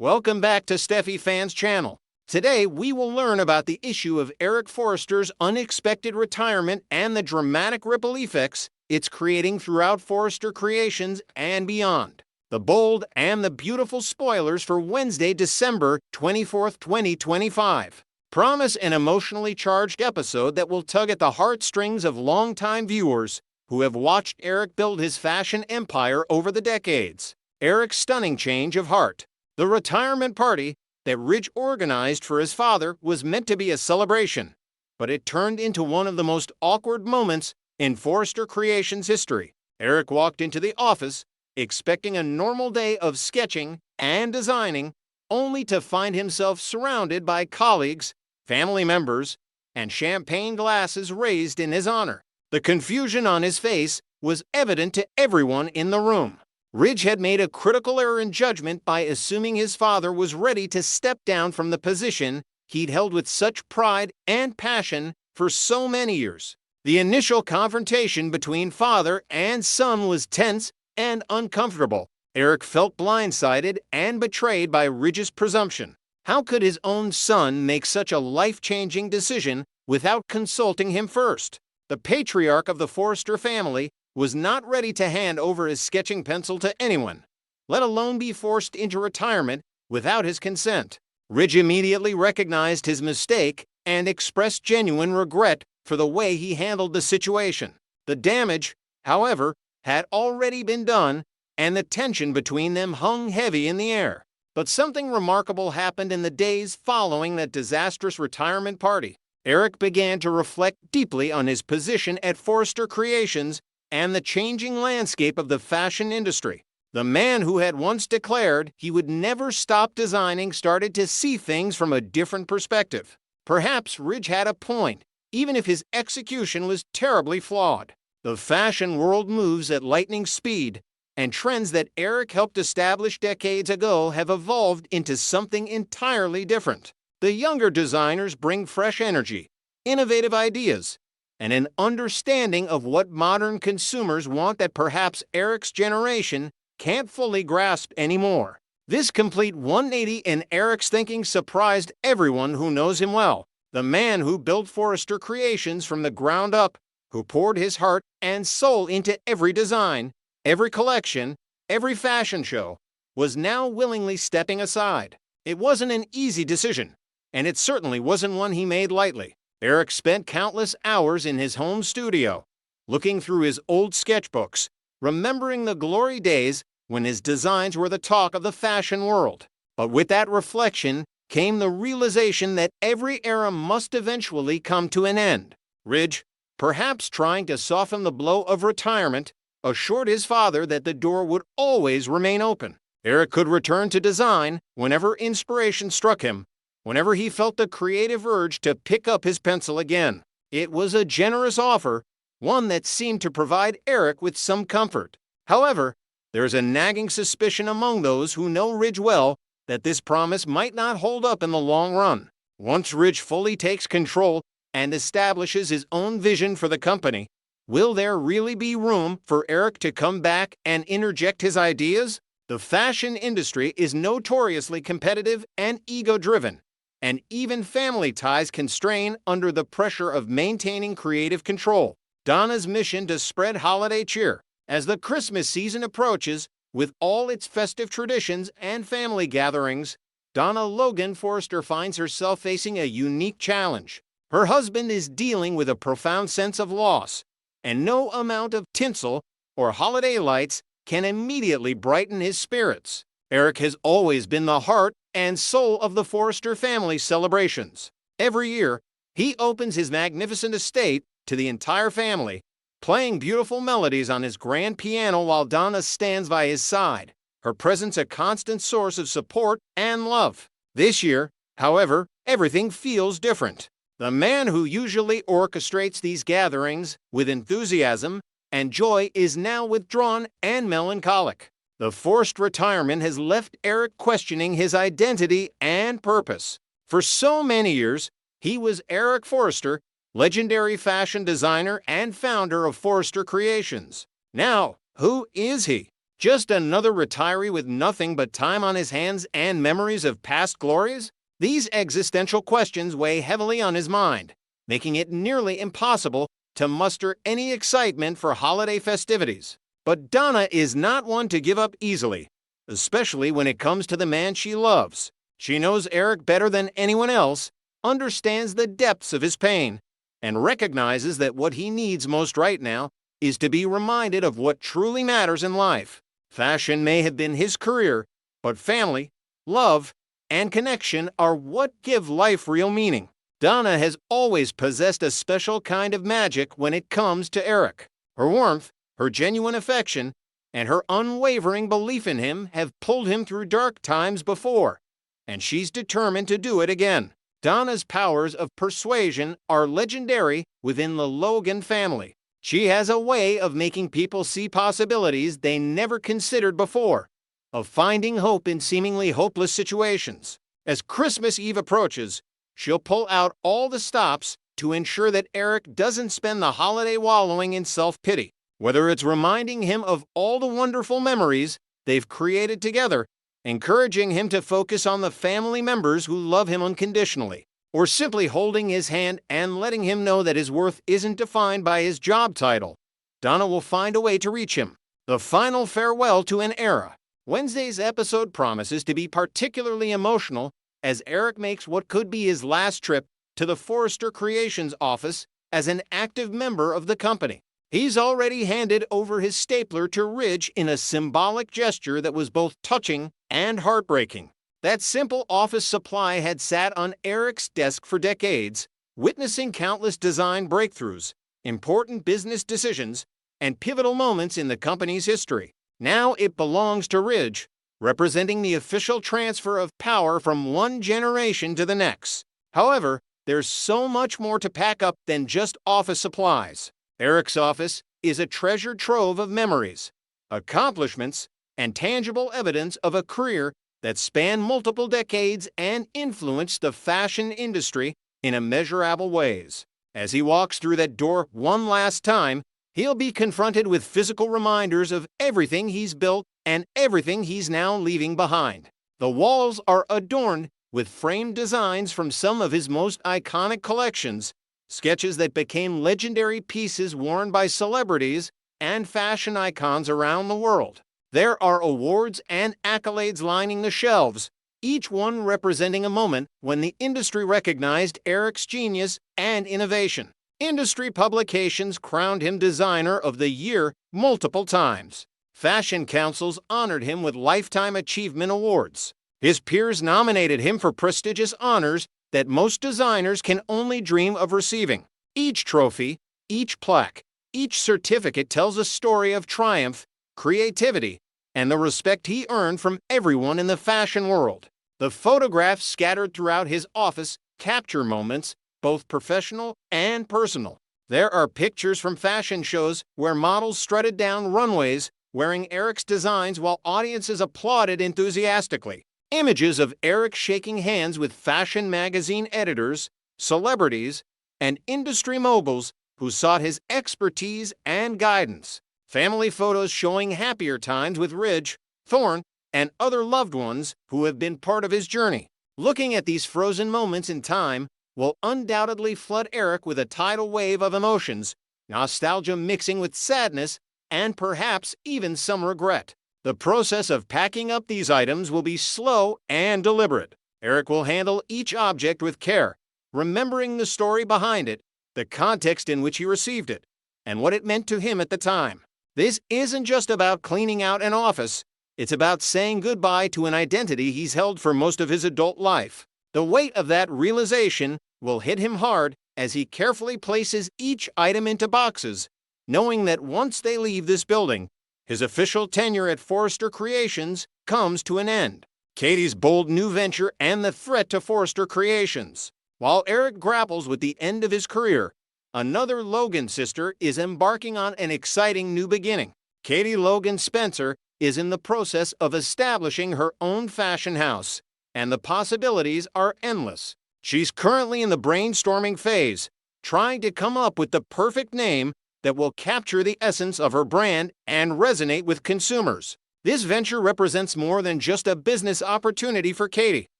Welcome back to Steffi Fan's channel. Today, we will learn about the issue of Eric Forrester's unexpected retirement and the dramatic ripple effects it's creating throughout Forrester Creations and beyond. The bold and the beautiful spoilers for Wednesday, December 24th, 2025. Promise an emotionally charged episode that will tug at the heartstrings of longtime viewers who have watched Eric build his fashion empire over the decades. Eric's stunning change of heart. The retirement party that Ridge organized for his father was meant to be a celebration, but it turned into one of the most awkward moments in Forrester Creations history. Eric walked into the office expecting a normal day of sketching and designing, only to find himself surrounded by colleagues, family members, and champagne glasses raised in his honor. The confusion on his face was evident to everyone in the room. Ridge had made a critical error in judgment by assuming his father was ready to step down from the position he'd held with such pride and passion for so many years. The initial confrontation between father and son was tense and uncomfortable. Eric felt blindsided and betrayed by Ridge's presumption. How could his own son make such a life-changing decision without consulting him first? The patriarch of the Forrester family was not ready to hand over his sketching pencil to anyone, let alone be forced into retirement without his consent. Ridge immediately recognized his mistake and expressed genuine regret for the way he handled the situation. The damage, however, had already been done, and the tension between them hung heavy in the air. But something remarkable happened in the days following that disastrous retirement party. Eric began to reflect deeply on his position at Forrester Creations and the changing landscape of the fashion industry. The man who had once declared he would never stop designing started to see things from a different perspective. Perhaps Ridge had a point, even if his execution was terribly flawed. The fashion world moves at lightning speed, and trends that Eric helped establish decades ago have evolved into something entirely different. The younger designers bring fresh energy, innovative ideas, and an understanding of what modern consumers want that perhaps Eric's generation can't fully grasp anymore. This complete 180 in Eric's thinking surprised everyone who knows him well. The man who built Forrester Creations from the ground up, who poured his heart and soul into every design, every collection, every fashion show, was now willingly stepping aside. It wasn't an easy decision, and it certainly wasn't one he made lightly. Eric spent countless hours in his home studio, looking through his old sketchbooks, remembering the glory days when his designs were the talk of the fashion world. But with that reflection came the realization that every era must eventually come to an end. Ridge, perhaps trying to soften the blow of retirement, assured his father that the door would always remain open. Eric could return to design whenever inspiration struck him, whenever he felt the creative urge to pick up his pencil again. It was a generous offer, one that seemed to provide Eric with some comfort. However, there's a nagging suspicion among those who know Ridge well that this promise might not hold up in the long run. Once Ridge fully takes control and establishes his own vision for the company, will there really be room for Eric to come back and interject his ideas? The fashion industry is notoriously competitive and ego-driven, and even family ties can strain under the pressure of maintaining creative control. Donna's mission to spread holiday cheer. As the Christmas season approaches, with all its festive traditions and family gatherings, Donna Logan Forrester finds herself facing a unique challenge. Her husband is dealing with a profound sense of loss, and no amount of tinsel or holiday lights can immediately brighten his spirits. Eric has always been the heart and soul of the Forrester family celebrations. Every year, he opens his magnificent estate to the entire family, playing beautiful melodies on his grand piano while Donna stands by his side, her presence a constant source of support and love. This year, however, everything feels different. The man who usually orchestrates these gatherings with enthusiasm and joy is now withdrawn and melancholic. The forced retirement has left Eric questioning his identity and purpose. For so many years, he was Eric Forrester, legendary fashion designer and founder of Forrester Creations. Now, who is he? Just another retiree with nothing but time on his hands and memories of past glories? These existential questions weigh heavily on his mind, making it nearly impossible to muster any excitement for holiday festivities. But Donna is not one to give up easily, especially when it comes to the man she loves. She knows Eric better than anyone else, understands the depths of his pain, and recognizes that what he needs most right now is to be reminded of what truly matters in life. Fashion may have been his career, but family, love, and connection are what give life real meaning. Donna has always possessed a special kind of magic when it comes to Eric. Her warmth, her genuine affection, and her unwavering belief in him have pulled him through dark times before, and she's determined to do it again. Donna's powers of persuasion are legendary within the Logan family. She has a way of making people see possibilities they never considered before, of finding hope in seemingly hopeless situations. As Christmas Eve approaches, she'll pull out all the stops to ensure that Eric doesn't spend the holiday wallowing in self-pity. Whether it's reminding him of all the wonderful memories they've created together, encouraging him to focus on the family members who love him unconditionally, or simply holding his hand and letting him know that his worth isn't defined by his job title, Donna will find a way to reach him. The final farewell to an era. Wednesday's episode promises to be particularly emotional as Eric makes what could be his last trip to the Forrester Creations office as an active member of the company. He's already handed over his stapler to Ridge in a symbolic gesture that was both touching and heartbreaking. That simple office supply had sat on Eric's desk for decades, witnessing countless design breakthroughs, important business decisions, and pivotal moments in the company's history. Now it belongs to Ridge, representing the official transfer of power from one generation to the next. However, there's so much more to pack up than just office supplies. Eric's office is a treasure trove of memories, accomplishments, and tangible evidence of a career that spanned multiple decades and influenced the fashion industry in immeasurable ways. As he walks through that door one last time, he'll be confronted with physical reminders of everything he's built and everything he's now leaving behind. The walls are adorned with framed designs from some of his most iconic collections, sketches that became legendary pieces worn by celebrities and fashion icons around the world. There are awards and accolades lining the shelves, each one representing a moment when the industry recognized Eric's genius and innovation. Industry publications crowned him Designer of the Year multiple times. Fashion councils honored him with Lifetime Achievement Awards. His peers nominated him for prestigious honors that most designers can only dream of receiving. Each trophy, each plaque, each certificate tells a story of triumph, creativity, and the respect he earned from everyone in the fashion world. The photographs scattered throughout his office capture moments, both professional and personal. There are pictures from fashion shows where models strutted down runways wearing Eric's designs while audiences applauded enthusiastically. Images of Eric shaking hands with fashion magazine editors, celebrities, and industry moguls who sought his expertise and guidance. Family photos showing happier times with Ridge, Thorne, and other loved ones who have been part of his journey. Looking at these frozen moments in time will undoubtedly flood Eric with a tidal wave of emotions, nostalgia mixing with sadness, and perhaps even some regret. The process of packing up these items will be slow and deliberate. Eric will handle each object with care, remembering the story behind it, the context in which he received it, and what it meant to him at the time. This isn't just about cleaning out an office, it's about saying goodbye to an identity he's held for most of his adult life. The weight of that realization will hit him hard as he carefully places each item into boxes, knowing that once they leave this building, his official tenure at Forrester Creations comes to an end. Katie's bold new venture and the threat to Forrester Creations. While Eric grapples with the end of his career, another Logan sister is embarking on an exciting new beginning. Katie Logan Spencer is in the process of establishing her own fashion house, and the possibilities are endless. She's currently in the brainstorming phase, trying to come up with the perfect name that will capture the essence of her brand and resonate with consumers. This venture represents more than just a business opportunity for Katie.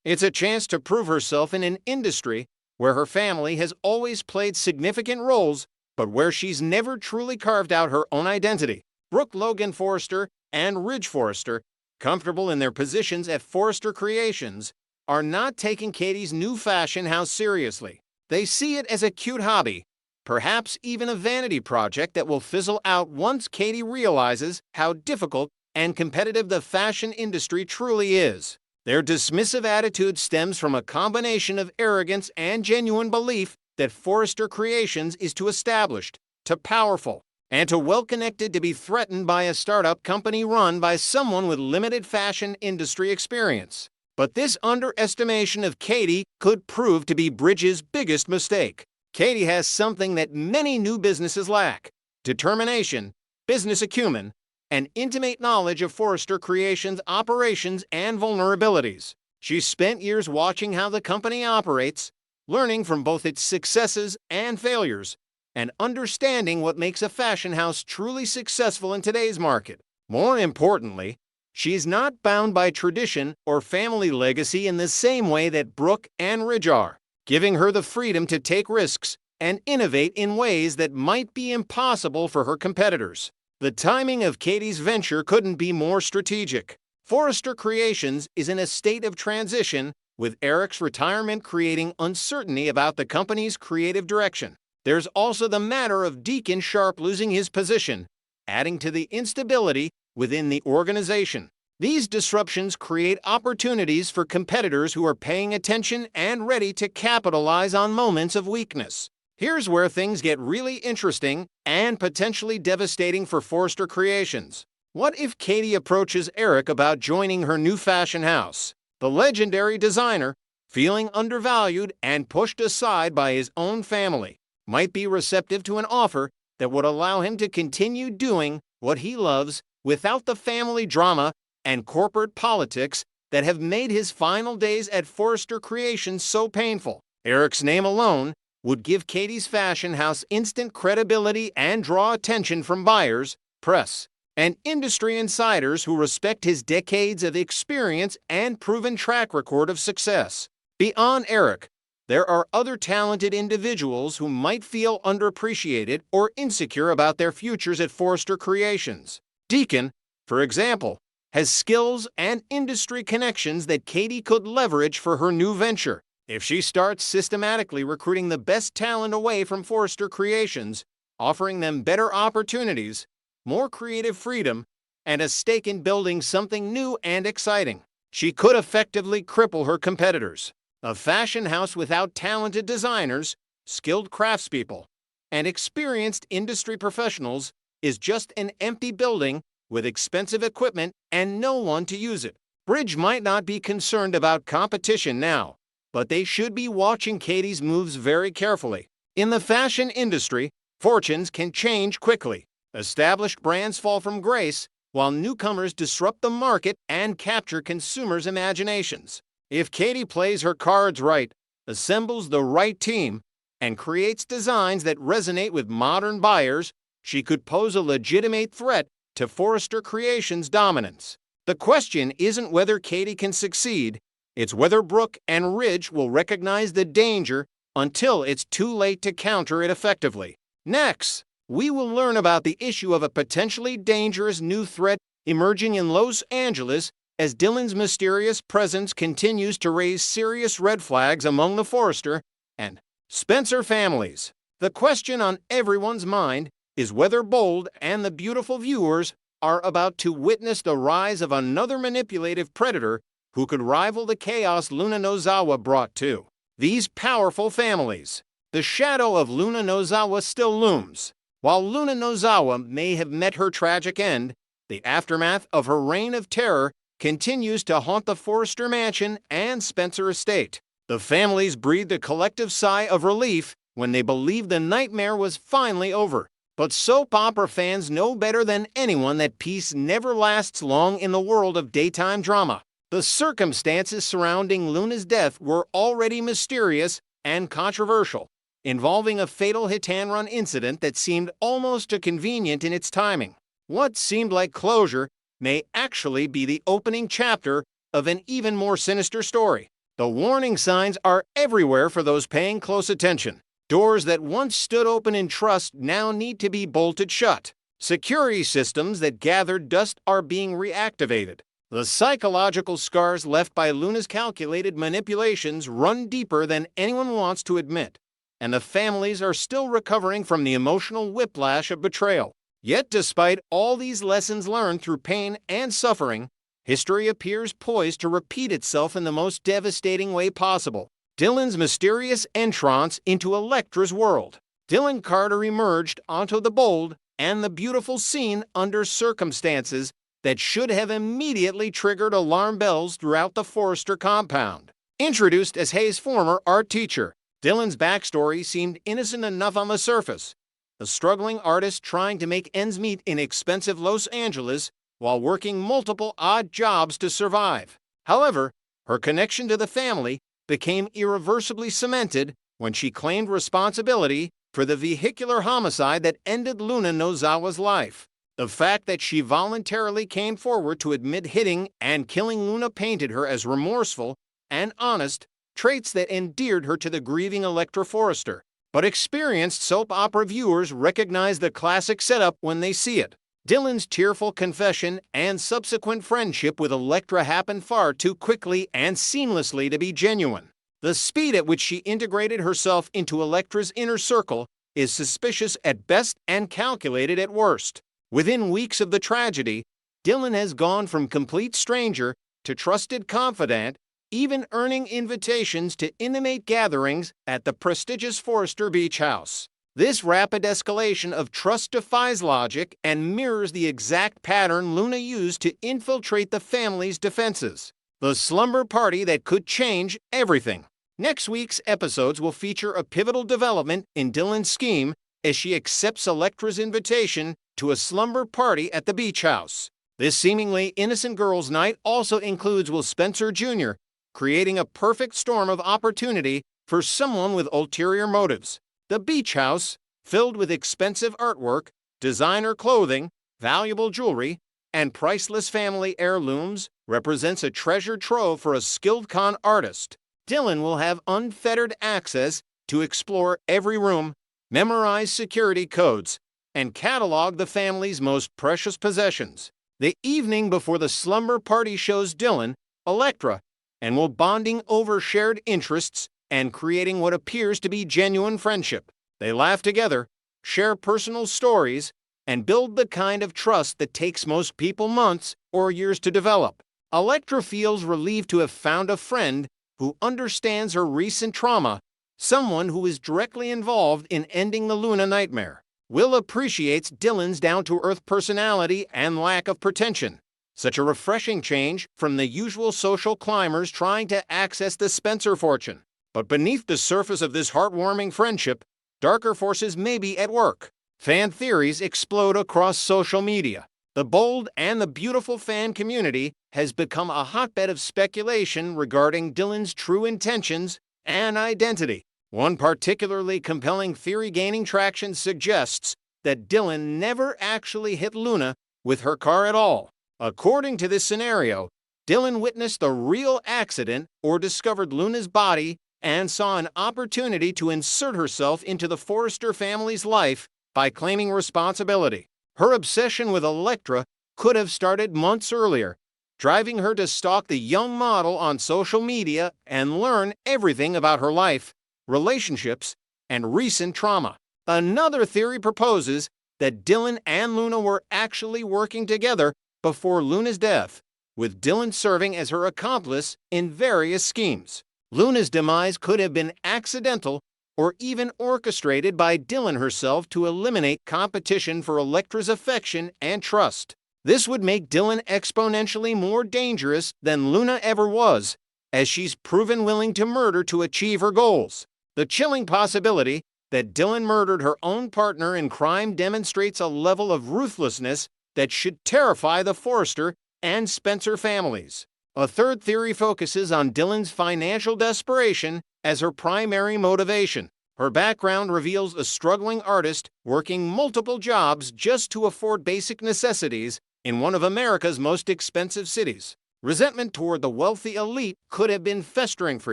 It's a chance to prove herself in an industry where her family has always played significant roles, but where she's never truly carved out her own identity. Brooke Logan Forrester and Ridge Forrester, comfortable in their positions at Forrester Creations, are not taking Katie's new fashion house seriously. They see it as a cute hobby, perhaps even a vanity project that will fizzle out once Katie realizes how difficult and competitive the fashion industry truly is. Their dismissive attitude stems from a combination of arrogance and genuine belief that Forrester Creations is too established, too powerful, and too well-connected to be threatened by a startup company run by someone with limited fashion industry experience. But this underestimation of Katie could prove to be Bridge's biggest mistake. Katie has something that many new businesses lack: determination, business acumen, and intimate knowledge of Forrester Creations' operations and vulnerabilities. She's spent years watching how the company operates, learning from both its successes and failures, and understanding what makes a fashion house truly successful in today's market. More importantly, she's not bound by tradition or family legacy in the same way that Brooke and Ridge are, giving her the freedom to take risks and innovate in ways that might be impossible for her competitors. The timing of Katie's venture couldn't be more strategic. Forrester Creations is in a state of transition, with Eric's retirement creating uncertainty about the company's creative direction. There's also the matter of Deacon Sharp losing his position, adding to the instability within the organization. These disruptions create opportunities for competitors who are paying attention and ready to capitalize on moments of weakness. Here's where things get really interesting and potentially devastating for Forrester Creations. What if Katie approaches Eric about joining her new fashion house? The legendary designer, feeling undervalued and pushed aside by his own family, might be receptive to an offer that would allow him to continue doing what he loves without the family drama and corporate politics that have made his final days at Forrester Creations so painful. Eric's name alone would give Katie's fashion house instant credibility and draw attention from buyers, press, and industry insiders who respect his decades of experience and proven track record of success. Beyond Eric, there are other talented individuals who might feel underappreciated or insecure about their futures at Forrester Creations. Deacon, for example, has skills and industry connections that Katie could leverage for her new venture. If she starts systematically recruiting the best talent away from Forrester Creations, offering them better opportunities, more creative freedom, and a stake in building something new and exciting, she could effectively cripple her competitors. A fashion house without talented designers, skilled craftspeople, and experienced industry professionals is just an empty building with expensive equipment and no one to use it. Bridge might not be concerned about competition now, but they should be watching Katie's moves very carefully. In the fashion industry, fortunes can change quickly. Established brands fall from grace, while newcomers disrupt the market and capture consumers' imaginations. If Katie plays her cards right, assembles the right team, and creates designs that resonate with modern buyers, she could pose a legitimate threat to Forrester Creations' dominance. The question isn't whether Katie can succeed, it's whether Brooke and Ridge will recognize the danger until it's too late to counter it effectively. Next, we will learn about the issue of a potentially dangerous new threat emerging in Los Angeles as Dylan's mysterious presence continues to raise serious red flags among the Forrester and Spencer families. The question on everyone's mind is whether Bold and the beautiful viewers are about to witness the rise of another manipulative predator who could rival the chaos Luna Nozawa brought to these powerful families. The shadow of Luna Nozawa still looms. While Luna Nozawa may have met her tragic end, the aftermath of her reign of terror continues to haunt the Forrester mansion and Spencer estate. The families breathed a collective sigh of relief when they believed the nightmare was finally over. But soap opera fans know better than anyone that peace never lasts long in the world of daytime drama. The circumstances surrounding Luna's death were already mysterious and controversial, involving a fatal hit-and-run incident that seemed almost too convenient in its timing. What seemed like closure may actually be the opening chapter of an even more sinister story. The warning signs are everywhere for those paying close attention. Doors that once stood open in trust now need to be bolted shut. Security systems that gathered dust are being reactivated. The psychological scars left by Luna's calculated manipulations run deeper than anyone wants to admit, and the families are still recovering from the emotional whiplash of betrayal. Yet despite all these lessons learned through pain and suffering, history appears poised to repeat itself in the most devastating way possible. Dylan's mysterious entrance into Electra's world. Dylan Carter emerged onto the bold and the beautiful scene under circumstances that should have immediately triggered alarm bells throughout the Forrester compound. Introduced as Hayes' former art teacher, Dylan's backstory seemed innocent enough on the surface. A struggling artist trying to make ends meet in expensive Los Angeles while working multiple odd jobs to survive. However, her connection to the family became irreversibly cemented when she claimed responsibility for the vehicular homicide that ended Luna Nozawa's life. The fact that she voluntarily came forward to admit hitting and killing Luna painted her as remorseful and honest, traits that endeared her to the grieving Electra Forrester. But experienced soap opera viewers recognize the classic setup when they see it. Dylan's tearful confession and subsequent friendship with Electra happened far too quickly and seamlessly to be genuine. The speed at which she integrated herself into Electra's inner circle is suspicious at best and calculated at worst. Within weeks of the tragedy, Dylan has gone from complete stranger to trusted confidant, even earning invitations to intimate gatherings at the prestigious Forrester Beach House. This rapid escalation of trust defies logic and mirrors the exact pattern Luna used to infiltrate the family's defenses. The slumber party that could change everything. Next week's episodes will feature a pivotal development in Dylan's scheme as she accepts Electra's invitation to a slumber party at the beach house. This seemingly innocent girls' night also includes Will Spencer Jr., creating a perfect storm of opportunity for someone with ulterior motives. The beach house, filled with expensive artwork, designer clothing, valuable jewelry, and priceless family heirlooms, represents a treasure trove for a skilled con artist. Dylan will have unfettered access to explore every room, memorize security codes, and catalog the family's most precious possessions. The evening before the slumber party shows Dylan, Electra, and will bonding over shared interests and creating what appears to be genuine friendship. They laugh together, share personal stories, and build the kind of trust that takes most people months or years to develop. Electra feels relieved to have found a friend who understands her recent trauma, someone who is directly involved in ending the Luna nightmare. Will appreciates Dylan's down-to-earth personality and lack of pretension. Such a refreshing change from the usual social climbers trying to access the Spencer fortune. But beneath the surface of this heartwarming friendship, darker forces may be at work. Fan theories explode across social media. The bold and the beautiful fan community has become a hotbed of speculation regarding Dylan's true intentions and identity. One particularly compelling theory gaining traction suggests that Dylan never actually hit Luna with her car at all. According to this scenario, Dylan witnessed the real accident or discovered Luna's body and saw an opportunity to insert herself into the Forrester family's life by claiming responsibility. Her obsession with Electra could have started months earlier, driving her to stalk the young model on social media and learn everything about her life, relationships, and recent trauma. Another theory proposes that Dylan and Luna were actually working together before Luna's death, with Dylan serving as her accomplice in various schemes. Luna's demise could have been accidental or even orchestrated by Dylan herself to eliminate competition for Electra's affection and trust. This would make Dylan exponentially more dangerous than Luna ever was, as she's proven willing to murder to achieve her goals. The chilling possibility that Dylan murdered her own partner in crime demonstrates a level of ruthlessness that should terrify the Forrester and Spencer families. A third theory focuses on Dylan's financial desperation as her primary motivation. Her background reveals a struggling artist working multiple jobs just to afford basic necessities in one of America's most expensive cities. Resentment toward the wealthy elite could have been festering for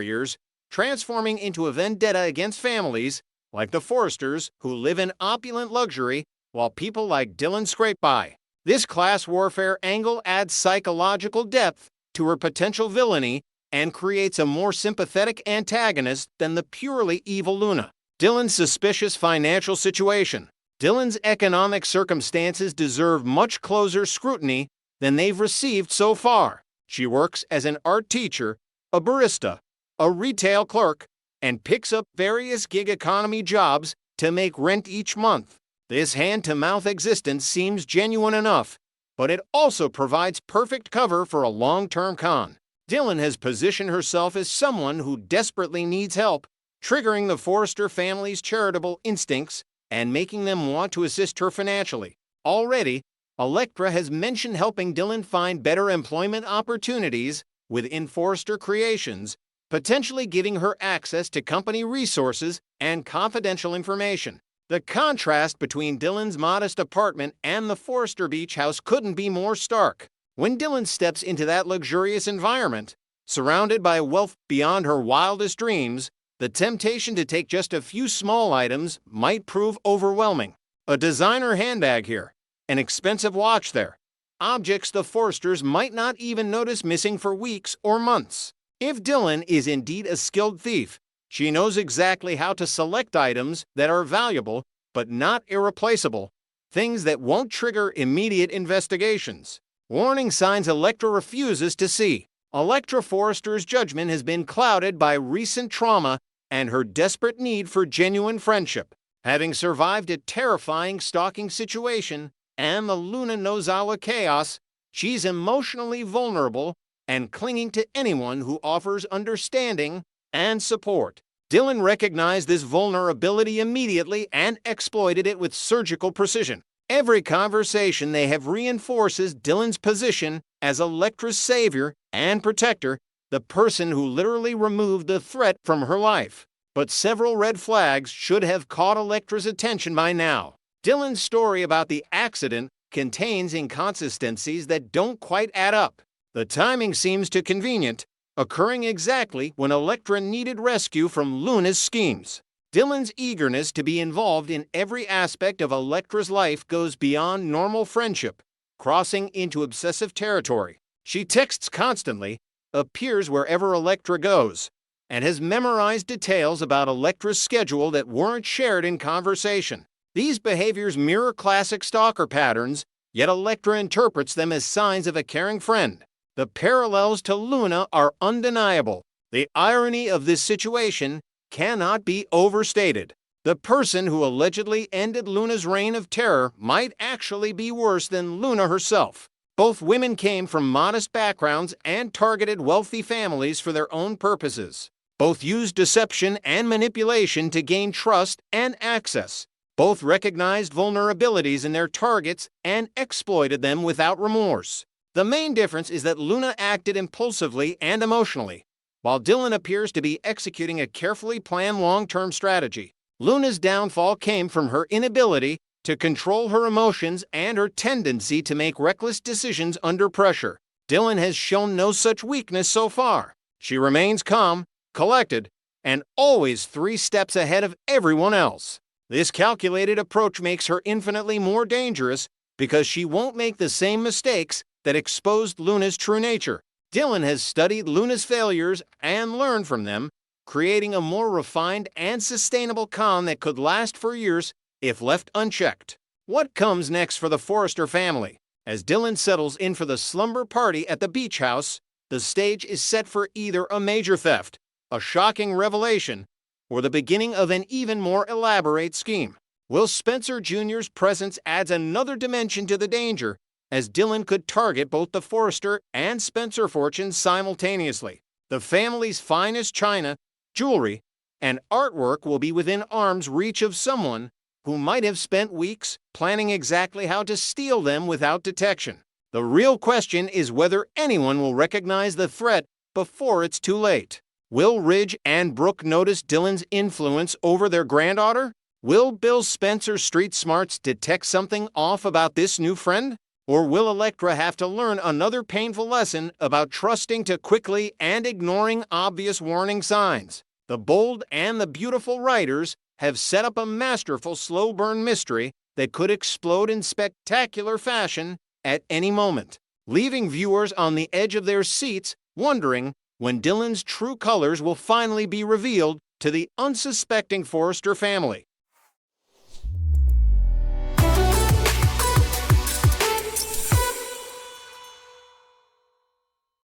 years, transforming into a vendetta against families like the Forresters who live in opulent luxury while people like Dylan scrape by. This class warfare angle adds psychological depth to her potential villainy and creates a more sympathetic antagonist than the purely evil Luna. Dylan's suspicious financial situation. Dylan's economic circumstances deserve much closer scrutiny than they've received so far. She works as an art teacher, a barista, a retail clerk, and picks up various gig economy jobs to make rent each month. This hand-to-mouth existence seems genuine enough, but it also provides perfect cover for a long-term con. Dylan has positioned herself as someone who desperately needs help, triggering the Forrester family's charitable instincts and making them want to assist her financially. Already, Elektra has mentioned helping Dylan find better employment opportunities within Forrester Creations, potentially giving her access to company resources and confidential information. The contrast between Dylan's modest apartment and the Forrester beach house couldn't be more stark. When Dylan steps into that luxurious environment, surrounded by wealth beyond her wildest dreams, the temptation to take just a few small items might prove overwhelming. A designer handbag here, an expensive watch there, objects the Forresters might not even notice missing for weeks or months. If Dylan is indeed a skilled thief, she knows exactly how to select items that are valuable but not irreplaceable, things that won't trigger immediate investigations. Warning signs Elektra refuses to see. Elektra Forrester's judgment has been clouded by recent trauma and her desperate need for genuine friendship. Having survived a terrifying stalking situation and the Luna Nozawa chaos, she's emotionally vulnerable and clinging to anyone who offers understanding and support. Dylan recognized this vulnerability immediately and exploited it with surgical precision. Every conversation they have reinforces Dylan's position as Elektra's savior and protector, the person who literally removed the threat from her life. But several red flags should have caught Elektra's attention by now. Dylan's story about the accident contains inconsistencies that don't quite add up. The timing seems too convenient, occurring exactly when Elektra needed rescue from Luna's schemes. Dylan's eagerness to be involved in every aspect of Elektra's life goes beyond normal friendship, crossing into obsessive territory. She texts constantly, appears wherever Elektra goes, and has memorized details about Elektra's schedule that weren't shared in conversation. These behaviors mirror classic stalker patterns, yet Elektra interprets them as signs of a caring friend. The parallels to Luna are undeniable. The irony of this situation cannot be overstated. The person who allegedly ended Luna's reign of terror might actually be worse than Luna herself. Both women came from modest backgrounds and targeted wealthy families for their own purposes. Both used deception and manipulation to gain trust and access. Both recognized vulnerabilities in their targets and exploited them without remorse. The main difference is that Luna acted impulsively and emotionally, while Dylan appears to be executing a carefully planned long-term strategy. Luna's downfall came from her inability to control her emotions and her tendency to make reckless decisions under pressure. Dylan has shown no such weakness so far. She remains calm, collected, and always 3 steps ahead of everyone else. This calculated approach makes her infinitely more dangerous because she won't make the same mistakes that exposed Luna's true nature. Dylan has studied Luna's failures and learned from them, creating a more refined and sustainable con that could last for years if left unchecked. What comes next for the Forrester family? As Dylan settles in for the slumber party at the beach house, the stage is set for either a major theft, a shocking revelation, or the beginning of an even more elaborate scheme. Will Spencer Jr.'s presence adds another dimension to the danger, as Dylan could target both the Forrester and Spencer fortunes simultaneously. The family's finest china, jewelry, and artwork will be within arm's reach of someone who might have spent weeks planning exactly how to steal them without detection. The real question is whether anyone will recognize the threat before it's too late. Will Ridge and Brooke notice Dylan's influence over their granddaughter? Will Bill Spencer's street smarts detect something off about this new friend? Or will Elektra have to learn another painful lesson about trusting too quickly and ignoring obvious warning signs? The bold and the beautiful writers have set up a masterful slow burn mystery that could explode in spectacular fashion at any moment, leaving viewers on the edge of their seats wondering when Dylan's true colors will finally be revealed to the unsuspecting Forrester family.